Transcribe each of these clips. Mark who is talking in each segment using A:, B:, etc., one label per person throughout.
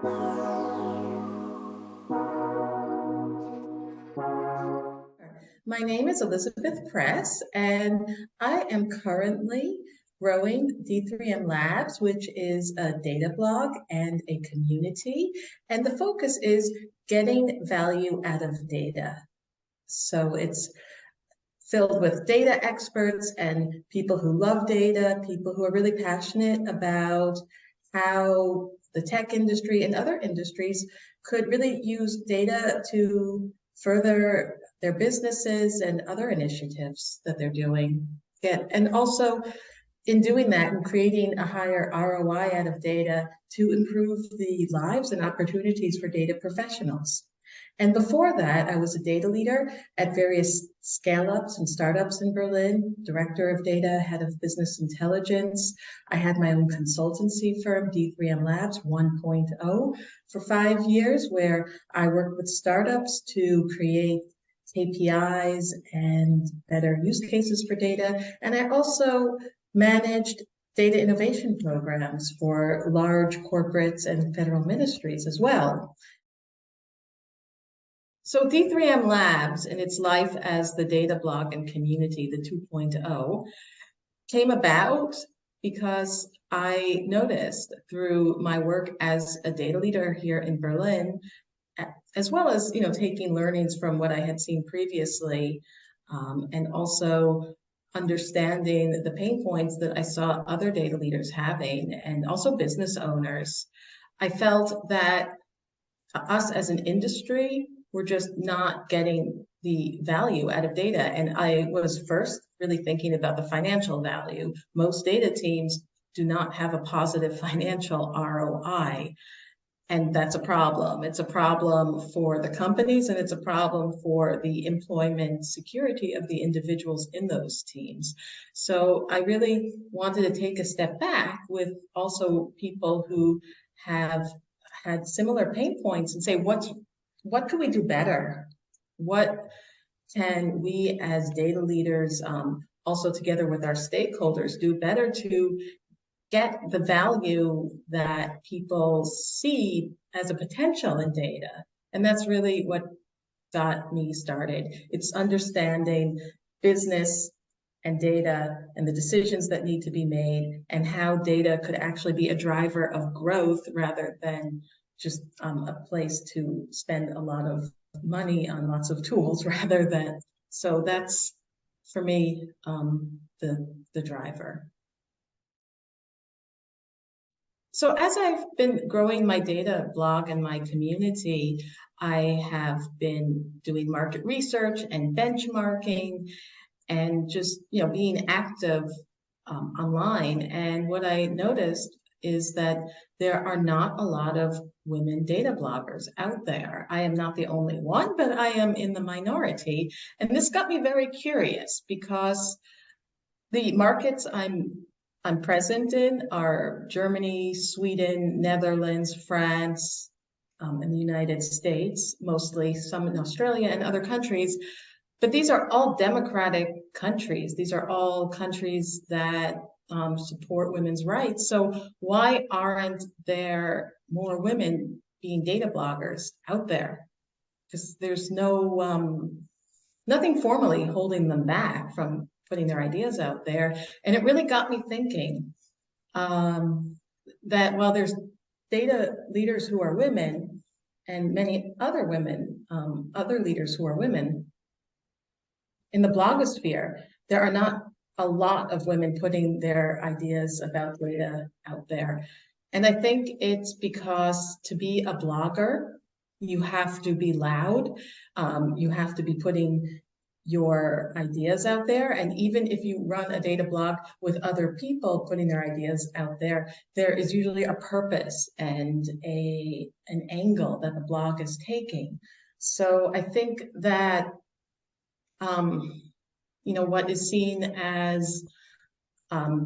A: My name is Elizabeth Press, and I am currently growing D3M Labs, which is a data blog and a community. And the focus is getting value out of data. So it's filled with data experts and people who love data, people who are really passionate about how the tech industry and other industries could really use data to further their businesses and other initiatives that they're doing. And also in doing that and creating a higher ROI out of data to improve the lives and opportunities for data professionals. And before that, I was a data leader at various scale-ups and startups in Berlin, director of data, head of business intelligence. I had my own consultancy firm, D3M Labs 1.0, for 5 years, where I worked with startups to create KPIs and better use cases for data. And I also managed data innovation programs for large corporates and federal ministries as well. So D3M Labs, in its life as the data blog and community, the 2.0, came about because I noticed through my work as a data leader here in Berlin, as well as taking learnings from what I had seen previously, and also understanding the pain points that I saw other data leaders having, and also business owners. I felt that us as an industry, we're just not getting the value out of data. And I was first really thinking about the financial value. Most data teams do not have a positive financial ROI. And that's a problem. It's a problem for the companies, and it's a problem for the employment security of the individuals in those teams. So I really wanted to take a step back with also people who have had similar pain points and say, what can we do better? What can we as data leaders, also together with our stakeholders, do better to get the value that people see as a potential in data? And that's really what got me started. It's understanding business and data and the decisions that need to be made, and how data could actually be a driver of growth rather than just a place to spend a lot of money on lots of tools rather than. So that's, for me, the driver. So as I've been growing my data blog and my community, I have been doing market research and benchmarking and just being active online. And what I noticed is that there are not a lot of women data bloggers out there. I am not the only one, but I am in the minority. And this got me very curious, because the markets I'm present in are Germany, Sweden, Netherlands, France, and the United States, mostly some in Australia and other countries. But these are all democratic countries. These are all countries that support women's rights. So why aren't there more women being data bloggers out there? Because there's nothing formally holding them back from putting their ideas out there. And it really got me thinking that while there's data leaders who are women and many other women, other leaders who are women, in the blogosphere, there are not a lot of women putting their ideas about data out there. And I think it's because to be a blogger, you have to be loud. You have to be putting your ideas out there. And even if you run a data blog with other people putting their ideas out there, there is usually a purpose and an angle that the blog is taking. So I think that what is seen as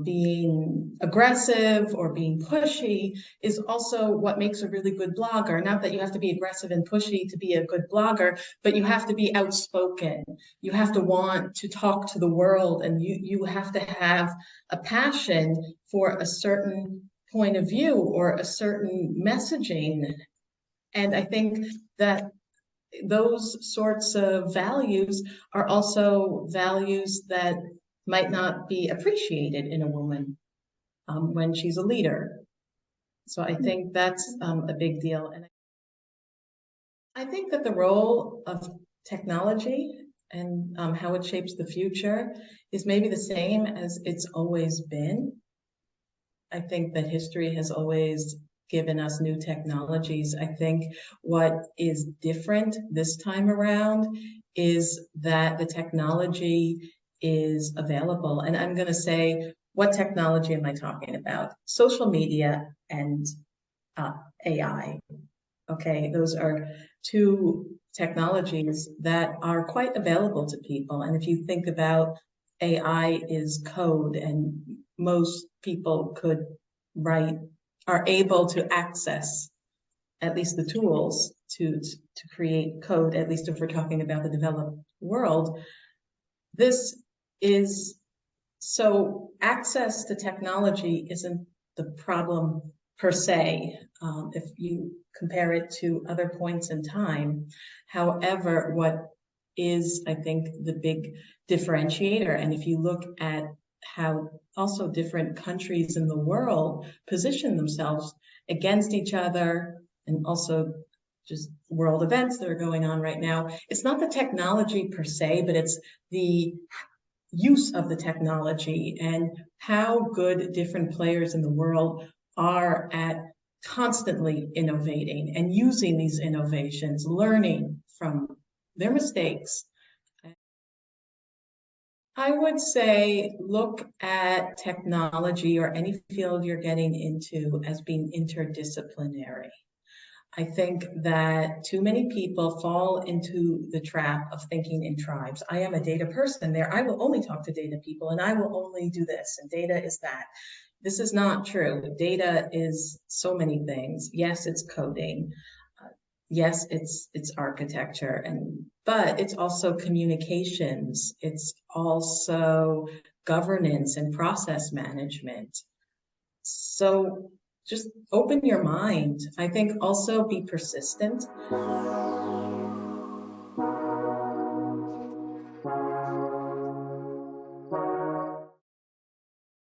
A: being aggressive or being pushy is also what makes a really good blogger. Not that you have to be aggressive and pushy to be a good blogger, but you have to be outspoken. You have to want to talk to the world, and you have to have a passion for a certain point of view or a certain messaging. And I think that those sorts of values are also values that might not be appreciated in a woman when she's a leader. So I think that's a big deal. And I think that the role of technology and how it shapes the future is maybe the same as it's always been. I think that history has always given us new technologies. I think what is different this time around is that the technology is available. And I'm going to say, what technology am I talking about? Social media and AI. Okay, those are two technologies that are quite available to people. And if you think about AI is code, and most people are able to access at least the tools to create code, at least if we're talking about the developed world. This is so access to technology isn't the problem per se, if you compare it to other points in time. However, what is, I think, the big differentiator, and if you look at how also different countries in the world position themselves against each other, and also just world events that are going on right now, it's not the technology per se, but it's the use of the technology and how good different players in the world are at constantly innovating and using these innovations, learning from their mistakes. I would say look at technology or any field you're getting into as being interdisciplinary. I think that too many people fall into the trap of thinking in tribes. I am a data person there. I will only talk to data people and I will only do this, and data is that. This is not true. Data is so many things. Yes, it's coding. Yes, it's architecture, but it's also communications. It's also governance and process management. So just open your mind. I think also be persistent.